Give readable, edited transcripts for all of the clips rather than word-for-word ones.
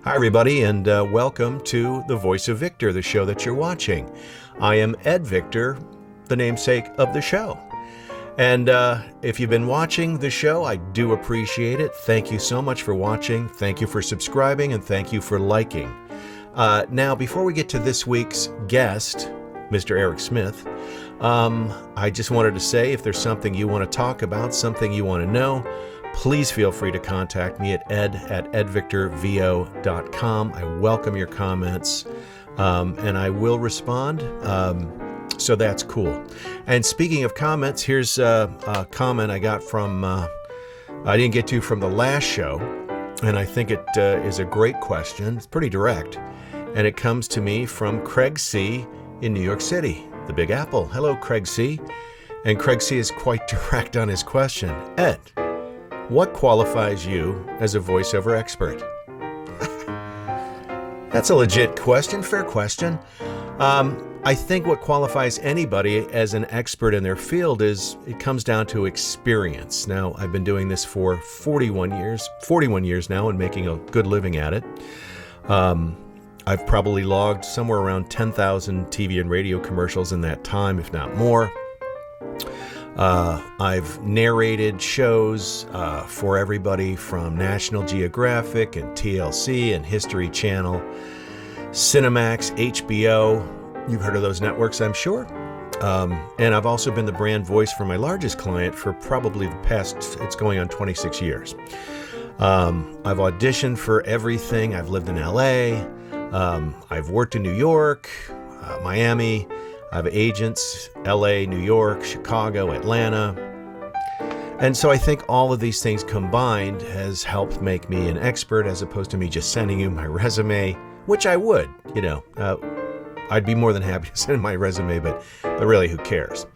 Hi, everybody, and welcome to The Voice of Victor, the show that you're watching. I am Ed Victor, the namesake of the show. And if you've been watching the show, I do appreciate it. Thank you so much for watching. Thank you for subscribing, and thank you for liking. Now, before we get to this week's guest, Mr. Eric Smith, I just wanted to say if there's something you want to talk about, something you want to know, please feel free to contact me at ed@edvictorvo.com. I welcome your comments, and I will respond. So that's cool. And speaking of comments, here's a comment I got from, I didn't get to from the last show, and I think it is a great question. It's pretty direct, and it comes to me from Craig C. in New York City, the Big Apple. Hello, Craig C. And Craig C. is quite direct on his question. Ed, what qualifies you as a voiceover expert? That's a legit question, fair question. I think what qualifies anybody as an expert in their field is it comes down to experience. Now, I've been doing this for 41 years now and making a good living at it. I've probably logged somewhere around 10,000 TV and radio commercials in that time, if not more. I've narrated shows for everybody from National Geographic and TLC and History Channel, Cinemax, HBO. You've heard of those networks, I'm sure. And I've also been the brand voice for my largest client for probably the past, it's going on 26 years. I've auditioned for everything. I've lived in LA. I've worked in New York, Miami. I have agents, LA, New York, Chicago, Atlanta. And so I think all of these things combined has helped make me an expert as opposed to me just sending you my resume, which I would, I'd be more than happy to send my resume, but really who cares?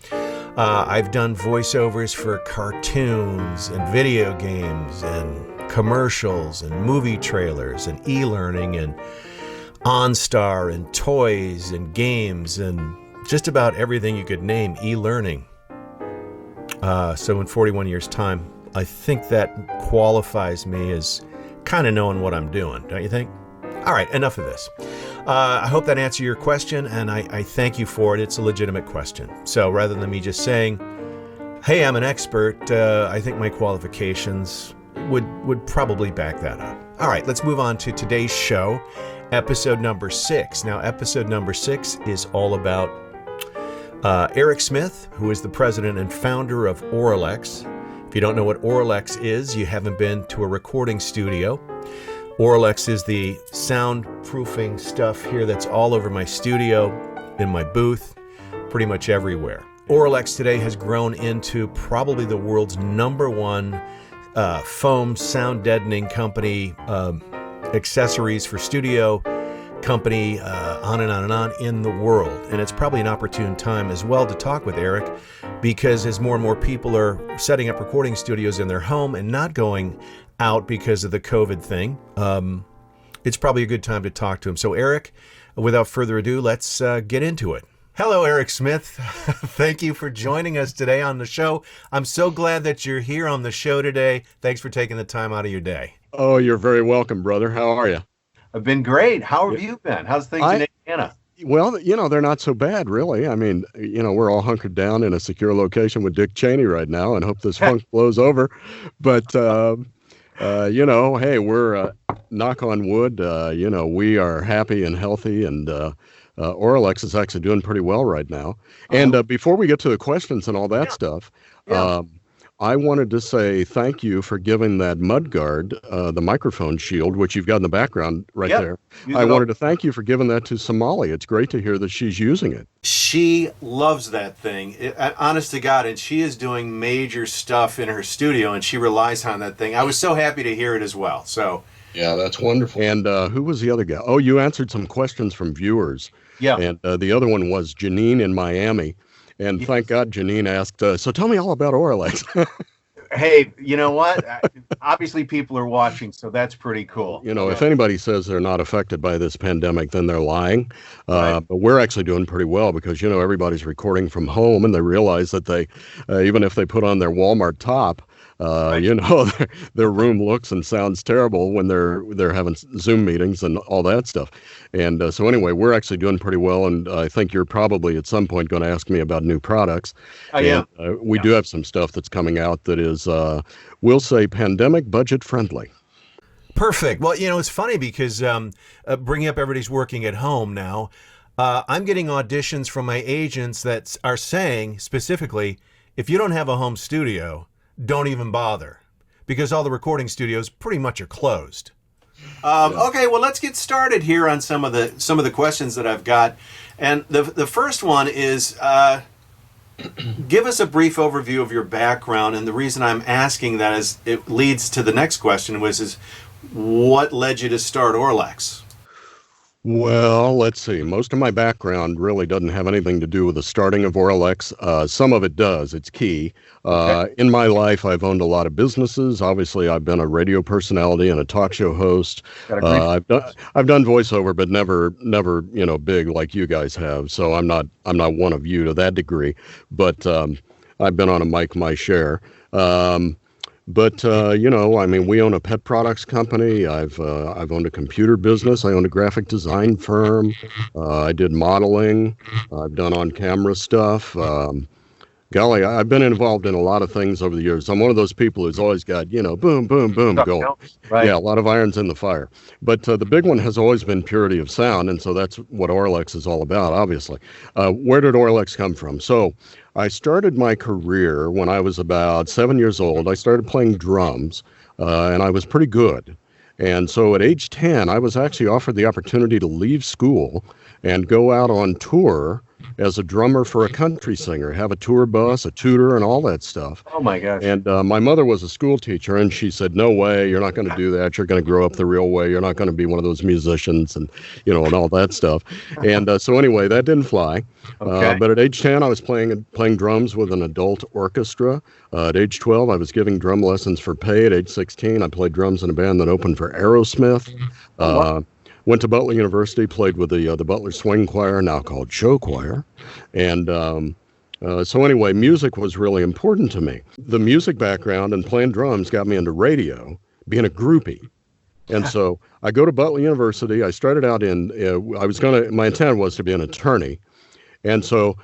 I've done voiceovers for cartoons and video games and commercials and movie trailers and e-learning and OnStar and toys and games and just about everything you could name, e-learning. So in 41 years' time, I think that qualifies me as kind of knowing what I'm doing, don't you think? All right, enough of this. I hope that answered your question, and I thank you for it. It's a legitimate question. So rather than me just saying, hey, I'm an expert, I think my qualifications would probably back that up. All right, let's move on to today's show, episode number 6. Now, episode number 6 is all about Eric Smith, who is the president and founder of Auralex. If you don't know what Auralex is, you haven't been to a recording studio. Auralex is the soundproofing stuff here that's all over my studio, in my booth, pretty much everywhere. Auralex today has grown into probably the world's #1 foam sound deadening company, accessories for studio company, on and on and on in the world. And it's probably an opportune time as well to talk with Eric, because as more and more people are setting up recording studios in their home and not going out because of the COVID thing, it's probably a good time to talk to him. So Eric, without further ado, let's get into it. Hello, Eric Smith. Thank you for joining us today on the show. I'm so glad that you're here on the show today. Thanks for taking the time out of your day. Oh, you're very welcome, brother. How are you? I've been great. How have you been? How's things in Indiana? Well, they're not so bad, really. I mean, we're all hunkered down in a secure location with Dick Cheney right now and hope this funk blows over. But, hey, we're, knock on wood, we are happy and healthy, and Auralex is actually doing pretty well right now. And before we get to the questions and all that stuff, I wanted to say thank you for giving that mudguard, the microphone shield, which you've got in the background right there. I wanted to thank you for giving that to Somali. It's great to hear that she's using it. She loves that thing, honest to God, and she is doing major stuff in her studio, and she relies on that thing. I was so happy to hear it as well. So yeah, that's wonderful. And who was the other guy? Oh, you answered some questions from viewers. Yeah. And the other one was Janine in Miami. And thank God Janine asked, so tell me all about Auralex. Hey, you know what? Obviously people are watching, so that's pretty cool. If anybody says they're not affected by this pandemic, then they're lying. Right. But we're actually doing pretty well because, everybody's recording from home, and they realize that they, even if they put on their Walmart top, Right. You know, their room looks and sounds terrible when they're having Zoom meetings and all that stuff. And so anyway, we're actually doing pretty well, and I think you're probably at some point going to ask me about new products. Yeah. We do have some stuff that's coming out that is, we'll say, pandemic budget friendly. Perfect. Well, it's funny because bringing up everybody's working at home now, I'm getting auditions from my agents that are saying specifically, if you don't have a home studio, don't even bother, because all the recording studios pretty much are closed. Okay, well, let's get started here on some of the questions that I've got, and the first one is, give us a brief overview of your background, and the reason I'm asking that is it leads to the next question, which is, what led you to start Auralex? Well, let's see. Most of my background really doesn't have anything to do with the starting of Auralex. Some of it does. It's key. Okay. In my life, I've owned a lot of businesses. Obviously, I've been a radio personality and a talk show host. I've done voiceover, but never, big like you guys have. So I'm not one of you to that degree. But I've been on a mic my share. But we own a pet products company. I've owned a computer business. I owned a graphic design firm. I did modeling. I've done on-camera stuff. Golly, I've been involved in a lot of things over the years. I'm one of those people who's always got, boom, boom, boom, going. Right. Yeah, a lot of irons in the fire. But the big one has always been purity of sound, and so that's what Auralex is all about, obviously. Where did Auralex come from? So I started my career when I was about 7 years old. I started playing drums, and I was pretty good. And so at age 10, I was actually offered the opportunity to leave school and go out on tour as a drummer for a country singer, have a tour bus, a tutor, and all that stuff. Oh, my gosh. And my mother was a school teacher, and she said, no way, you're not going to do that. You're going to grow up the real way. You're not going to be one of those musicians and, and all that stuff. And so anyway, that didn't fly. Okay. But at age 10, I was playing drums with an adult orchestra. At age 12, I was giving drum lessons for pay. At age 16, I played drums in a band that opened for Aerosmith. Went to Butler University, played with the Butler Swing Choir, now called Show Choir. And so anyway, music was really important to me. The music background and playing drums got me into radio, being a groupie. And so I go to Butler University. I started out my intent was to be an attorney. And so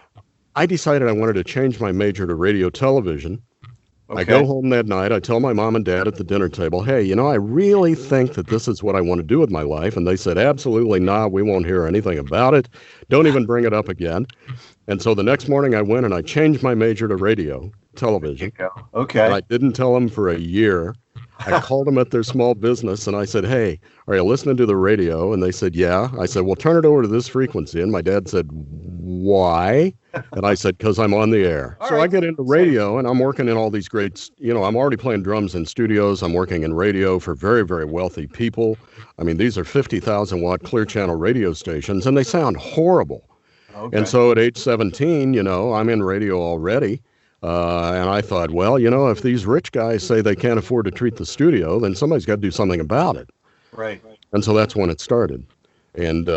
I decided I wanted to change my major to radio television. Okay. I go home that night. I tell my mom and dad at the dinner table, hey, I really think that this is what I want to do with my life. And they said, absolutely not. We won't hear anything about it. Don't even bring it up again. And so the next morning I went and I changed my major to radio television. Okay. And I didn't tell them for a year. I called them at their small business and I said, hey, are you listening to the radio? And they said, yeah. I said, well, turn it over to this frequency. And my dad said, why? And I said, because I'm on the air. So I get into radio and I'm working in all these great, I'm already playing drums in studios. I'm working in radio for very, very wealthy people. I mean, these are 50,000 watt clear channel radio stations and they sound horrible. Okay. And so at age 17, I'm in radio already. And I thought, well, if these rich guys say they can't afford to treat the studio, then somebody's got to do something about it. Right. And so that's when it started. And,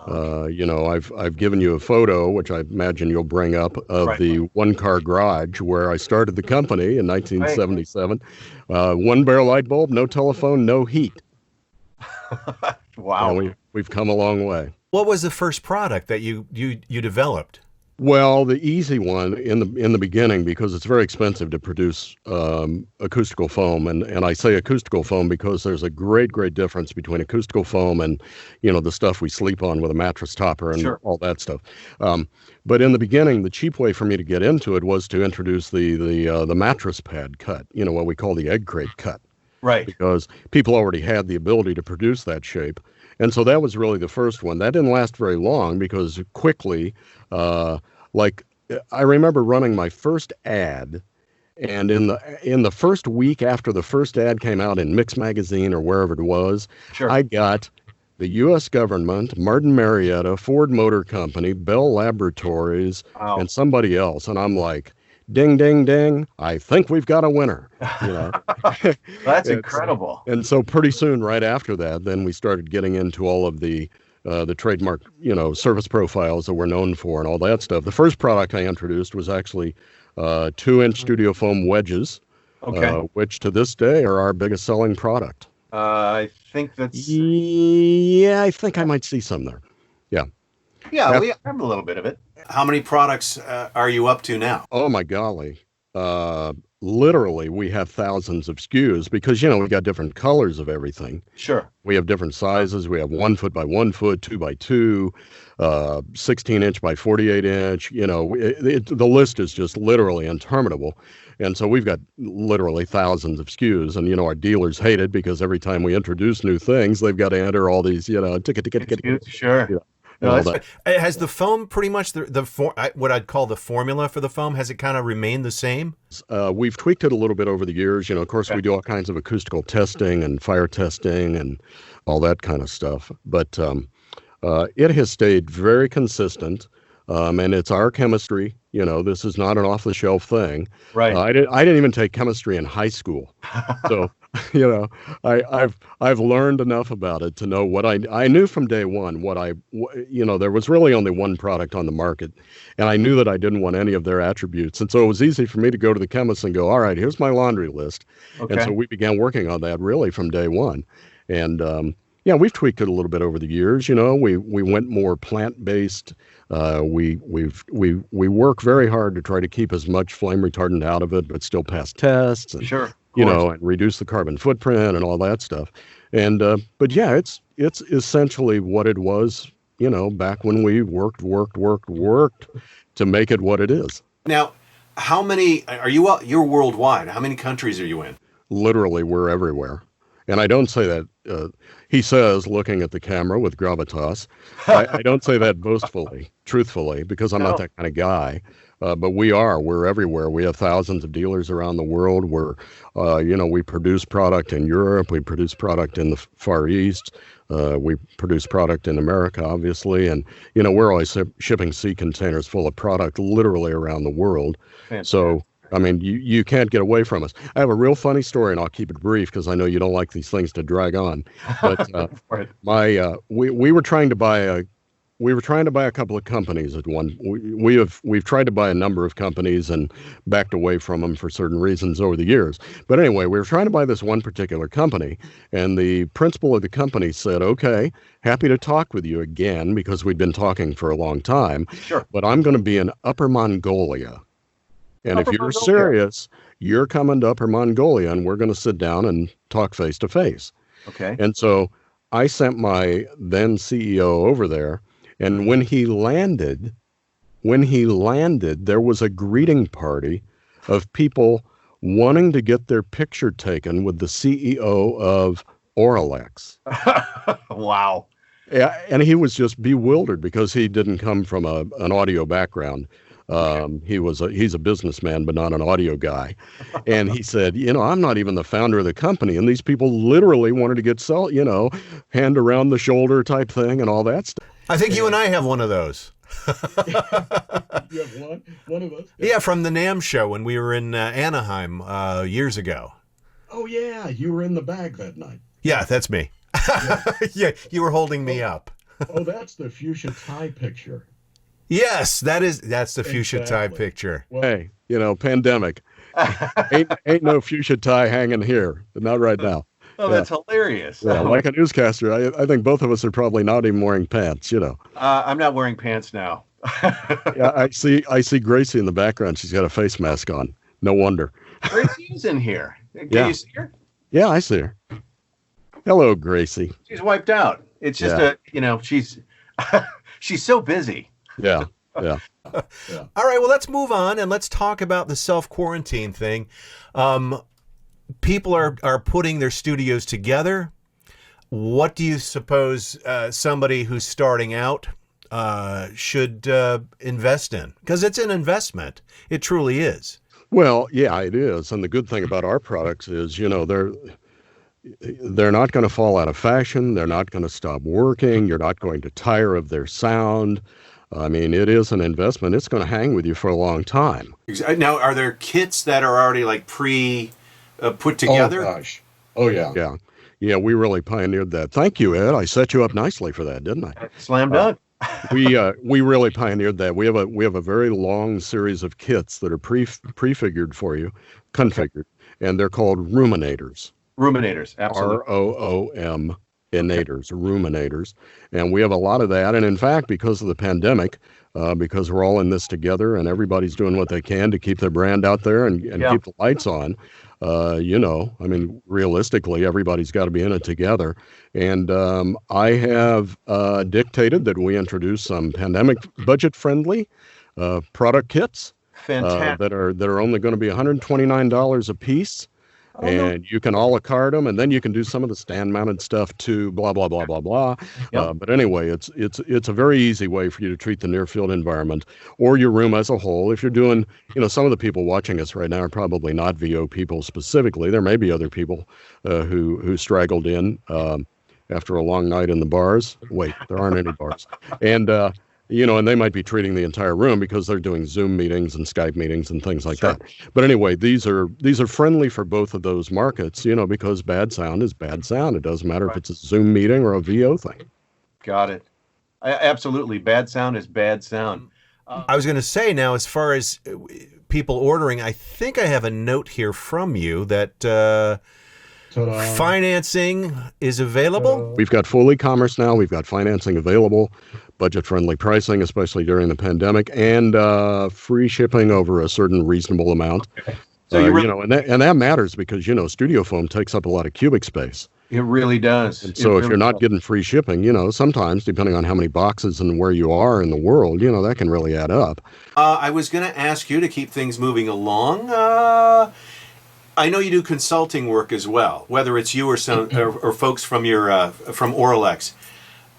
I've given you a photo, which I imagine you'll bring up, of the one-car garage where I started the company in 1977. One barrel light bulb, no telephone, no heat. Wow. We've come a long way. What was the first product that you developed? Well, the easy one in the beginning, because it's very expensive to produce acoustical foam, and I say acoustical foam because there's a great difference between acoustical foam and the stuff we sleep on with a mattress topper and all that stuff. But in the beginning, the cheap way for me to get into it was to introduce the mattress pad cut, what we call the egg crate cut, right? Because people already had the ability to produce that shape. And so that was really the first one. That didn't last very long because quickly, I remember running my first ad, and in the first week after the first ad came out in Mix Magazine or wherever it was, I got the U.S. government, Martin Marietta, Ford Motor Company, Bell Laboratories, and somebody else. And I'm like, ding, ding, ding, I think we've got a winner. That's incredible. And so pretty soon right after that, then we started getting into all of the trademark, service profiles that we're known for and all that stuff. The first product I introduced was actually 2-inch studio foam wedges. Okay. which to this day are our biggest selling product. I think that's Yeah, I think I might see some there. Yeah. yeah. Yep. We have a little bit of it. How many products are you up to now? Oh my golly. Literally, we have thousands of SKUs because, we got different colors of everything. Sure. We have different sizes. We have 1 foot by 1 foot, 2 by 2, 16-inch by 48-inch. The list is just literally interminable. And so we've got literally thousands of SKUs. And, our dealers hate it because every time we introduce new things, they've got to enter all these, ticket. Sure. Yeah. No, And all that's that. Has the foam pretty much what I'd call the formula for the foam, has it kind of remained the same? We've tweaked it a little bit over the years. Of course, Okay. we do all kinds of acoustical testing and fire testing and all that kind of stuff. But it has stayed very consistent, and it's our chemistry. This is not an off-the-shelf thing. right. I didn't even take chemistry in high school, so I've learned enough about it to know what I knew from day one. There was really only one product on the market, and I knew that I didn't want any of their attributes, and so it was easy for me to go to the chemist and go, all right, here's my laundry list. Okay. And so we began working on that really from day one, and we've tweaked it a little bit over the years. We went more plant-based. We work very hard to try to keep as much flame retardant out of it, but still pass tests. And, Sure. and reduce the carbon footprint and all that stuff. And but yeah, it's essentially what it was, back when we worked to make it what it is. Now, how many are you? You're worldwide. How many countries are you in? Literally, we're everywhere. And I don't say that, he says, looking at the camera with gravitas. I don't say that boastfully, truthfully, because I'm not that kind of guy. But we're everywhere. We have thousands of dealers around the world. We produce product in Europe. We produce product in the Far East. We produce product in America, obviously. And, we're always shipping sea containers full of product literally around the world. Fantastic. So, I mean, you can't get away from us. I have a real funny story, and I'll keep it brief because I know you don't like these things to drag on. But Right. we were trying to buy a couple of companies at one. We've tried to buy a number of companies and backed away from them for certain reasons over the years. But anyway, we were trying to buy this one particular company, and the principal of the company said, "Okay, happy to talk with you again," because we'd been talking for a long time. Sure. But I'm going to be in Upper Mongolia. And Upper if you're Mongolia. serious, you're coming to Upper Mongolia, and we're going to sit down and talk face to face. Okay. And so I sent my then CEO over there, and when he landed, there was a greeting party of people wanting to get their picture taken with the CEO of Auralex. Wow. Yeah, and he was just bewildered because he didn't come from an audio background. He's a businessman, but not an audio guy. And he said, I'm not even the founder of the company. And these people literally wanted to get hand around the shoulder type thing and all that stuff. I think you and I have one of those. You have one of us? Yeah, from the NAMM show when we were in Anaheim years ago. Oh, yeah. You were in the bag that night. Yeah, that's me. Yeah, you were holding me up. Oh, that's the fuchsia tie picture. Yes, that's the fuchsia tie Exactly. picture. Well, hey, pandemic. ain't no fuchsia tie hanging here. Not right now. Oh, that's hilarious. Yeah, like a newscaster, I think both of us are probably not even wearing pants, I'm not wearing pants now. Yeah, I see Gracie in the background. She's got a face mask on. No wonder. Gracie's in here. Can Yeah. you see her? Yeah, I see her. Hello, Gracie. She's wiped out. It's just she's so busy. Yeah. All right, well, let's move on and let's talk about the self-quarantine thing. People are putting their studios together. What do you suppose somebody who's starting out should invest in? Because it's an investment. It truly is. Well, yeah, it is. And the good thing about our products is, they're not going to fall out of fashion. They're not going to stop working. You're not going to tire of their sound. I mean, it is an investment. It's going to hang with you for a long time. Now, are there kits that are already like put together? Oh, gosh. Oh, yeah. Yeah. Yeah, we really pioneered that. Thank you, Ed. I set you up nicely for that, didn't I? Slam dunk. We really pioneered that. We have a very long series of kits that are prefigured for you, configured, and they're called ruminators. Ruminators, absolutely. ROOM. Inators, ruminators. And we have a lot of that. And in fact, because of the pandemic, because we're all in this together and everybody's doing what they can to keep their brand out there and keep the lights on, I mean, realistically, everybody's got to be in it together. And I have dictated that we introduce some pandemic budget-friendly product kits that are only going to be $129 a piece. And you can a la carte them, and then you can do some of the stand-mounted stuff too. Blah blah blah blah blah. But anyway, it's a very easy way for you to treat the near-field environment or your room as a whole. If you're doing, some of the people watching us right now are probably not VO people specifically. There may be other people who straggled in after a long night in the bars. Wait, there aren't any bars, and and they might be treating the entire room because they're doing Zoom meetings and Skype meetings and things like that. But anyway, these are friendly for both of those markets, because bad sound is bad sound. It doesn't matter if it's a Zoom meeting or a VO thing. Got it. Absolutely. Bad sound is bad sound. I was going to say now, as far as people ordering, I think I have a note here from you that financing is available. We've got full e-commerce now. We've got financing available, budget-friendly pricing, especially during the pandemic, and free shipping over a certain reasonable amount. Okay. So and that matters because studio foam takes up a lot of cubic space. It really does. And so if you're not getting free shipping, sometimes depending on how many boxes and where you are in the world, that can really add up. I was going to ask you to keep things moving along. I know you do consulting work as well, whether it's you or some or folks from your from Auralex.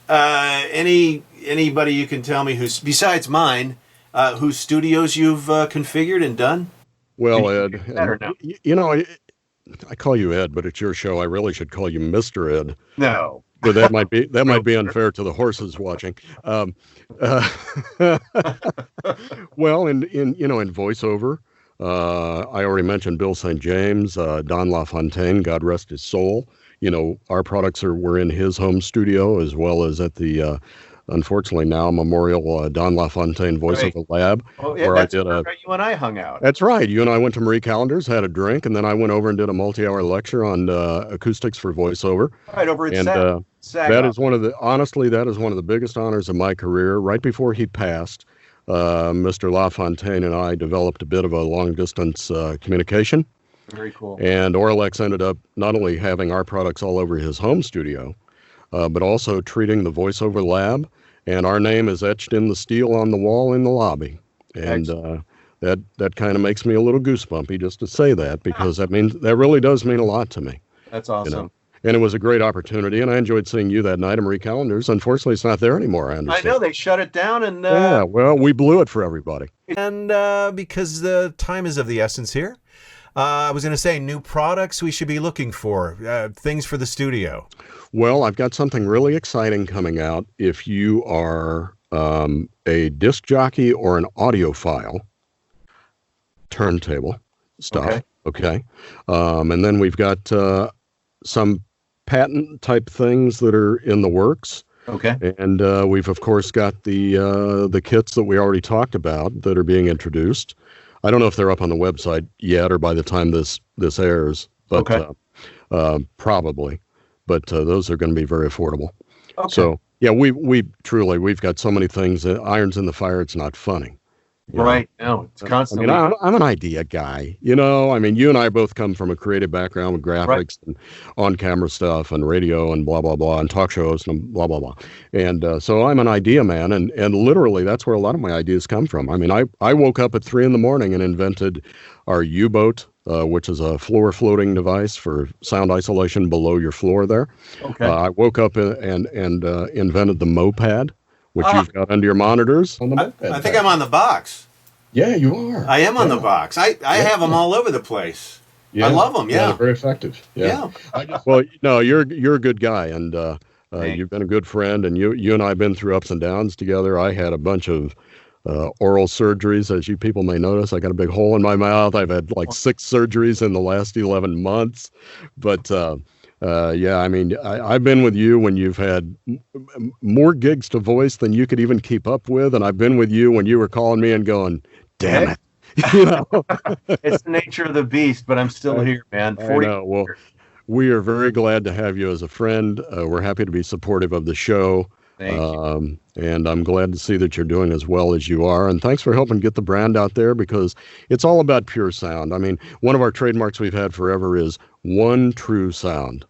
Anybody you can tell me who's besides mine, whose studios you've configured and done? Well, Ed, I call you Ed, but it's your show. I really should call you Mr. Ed. No, but that might be unfair to the horses watching. Well, in voiceover. I already mentioned Bill St. James, Don LaFontaine, God rest his soul. Our products were in his home studio as well as at the, unfortunately now Memorial Don LaFontaine Voiceover Lab. Where I did you and I hung out. That's right. You and I went to Marie Callender's, had a drink, and then I went over and did a multi-hour lecture on acoustics for voiceover. Right over at SAG. That is one of the biggest honors of my career. Right before he passed, Mr. LaFontaine and I developed a bit of a long-distance communication. Very cool. And Auralex ended up not only having our products all over his home studio, but also treating the voiceover lab. And our name is etched in the steel on the wall in the lobby. And that kind of makes me a little goosebumpy just to say that, because that really does mean a lot to me. That's awesome. And it was a great opportunity, and I enjoyed seeing you that night at Marie Callender's. Unfortunately, it's not there anymore, I understand. I know, they shut it down. And yeah, well, we blew it for everybody. And because the time is of the essence here, I was going to say new products we should be looking for, things for the studio. Well, I've got something really exciting coming out. If you are a disc jockey or an audiophile, turntable stuff, okay? And then we've got some patent type things that are in the works. Okay. And we've of course got the kits that we already talked about that are being introduced. I don't know if they're up on the website yet or by the time this airs, but probably. But those are going to be very affordable. Okay. So yeah, we've got so many things. Irons in the fire. It's not funny. Right. No, it's constantly. I'm an idea guy. You and I both come from a creative background with graphics and on-camera stuff and radio and blah, blah, blah, and talk shows and blah, blah, blah. And so I'm an idea man. And literally that's where a lot of my ideas come from. I woke up at 3 a.m. and invented our U-boat, which is a floor floating device for sound isolation below your floor there. Okay. I woke up and invented the moped, which you've got under your monitors. On the I think I'm on the box. Yeah, you are. I am on the box. I have them all over the place. Yeah. I love them. Yeah, very effective. Yeah. Well, no, you're a good guy, and you've been a good friend, and you and I have been through ups and downs together. I had a bunch of oral surgeries, as you people may notice. I got a big hole in my mouth. I've had like 6 surgeries in the last 11 months, but. I've been with you when you've had more gigs to voice than you could even keep up with. And I've been with you when you were calling me and going, damn it, You know, It's the nature of the beast, but I'm still here, man. I 40 know. Well, we are very glad to have you as a friend. We're happy to be supportive of the show. Thank you. And I'm glad to see that you're doing as well as you are. And thanks for helping get the brand out there, because it's all about pure sound. I mean, one of our trademarks we've had forever is one true sound.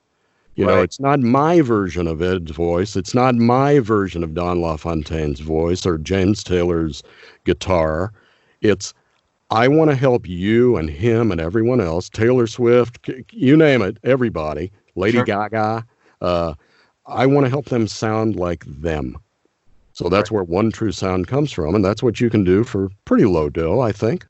You know, Right. it's not my version of Ed's voice. It's not my version of Don LaFontaine's voice or James Taylor's guitar. It's, I want to help you and him and everyone else, Taylor Swift, you name it, everybody, Lady Sure. Gaga. I want to help them sound like them. So that's Right. where one true sound comes from. And that's what you can do for pretty low dough, I think.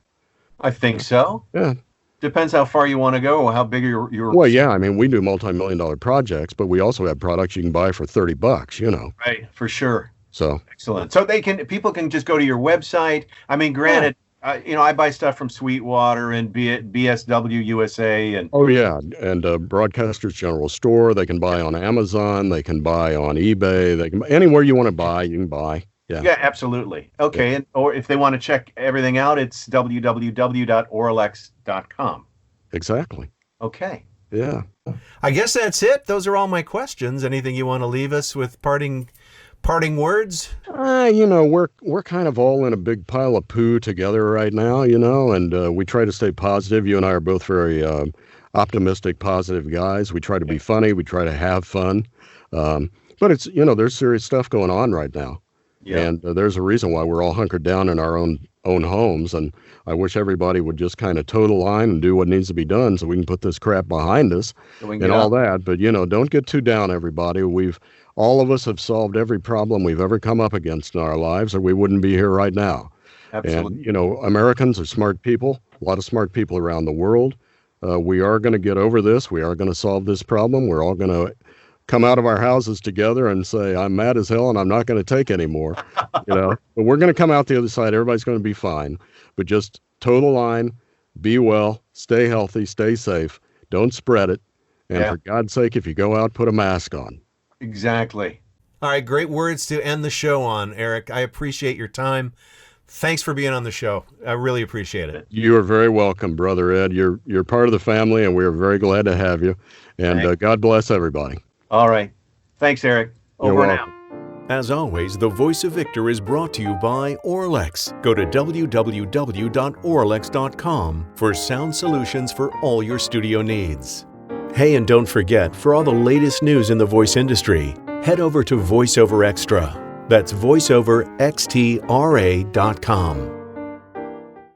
I think so. Yeah. Depends how far you want to go or how big your Well, yeah. I mean, we do multi-million-dollar projects, but we also have products you can buy for $30, you know. Right, for sure. So Excellent. So people can just go to your website. I mean, granted, I buy stuff from Sweetwater and BSW USA and oh yeah, and Broadcasters General Store. They can buy on Amazon. They can buy on eBay. They can anywhere you want to buy. You can buy. Yeah. yeah, absolutely. Okay, Yeah. and or if they want to check everything out, it's www.auralex.com. Exactly. Okay. Yeah. I guess that's it. Those are all my questions. Anything you want to leave us with parting words? You know, we're kind of all in a big pile of poo together right now. You know, and we try to stay positive. You and I are both very optimistic, positive guys. We try to be funny. We try to have fun. But it's, you know, there's serious stuff going on right now. Yeah. And there's a reason why we're all hunkered down in our own homes. And I wish everybody would just kind of toe the line and do what needs to be done so we can put this crap behind us So we can and get all out. that. But, you know, don't get too down, everybody. All of us have solved every problem we've ever come up against in our lives, or we wouldn't be here right now. Absolutely. And, you know, Americans are smart people, a lot of smart people around the world. We are going to get over this. We are going to solve this problem. We're all going to come out of our houses together and say, I'm mad as hell and I'm not going to take anymore. You know, but we're going to come out the other side. Everybody's going to be fine. But just toe the line, be well, stay healthy, stay safe. Don't spread it. And Yeah. for God's sake, if you go out, put a mask on. Exactly. All right, great words to end the show on, Eric. I appreciate your time. Thanks for being on the show. I really appreciate it. You are very welcome, Brother Ed. You're part of the family, and we are very glad to have you. And Thanks. God bless everybody. All right. Thanks, Eric. You're Over welcome. now. As always, The Voice of Victor is brought to you by Auralex. Go to www.auralex.com for sound solutions for all your studio needs. Hey, and don't forget, for all the latest news in the voice industry, head over to VoiceOver Extra. That's voiceoverxtra.com.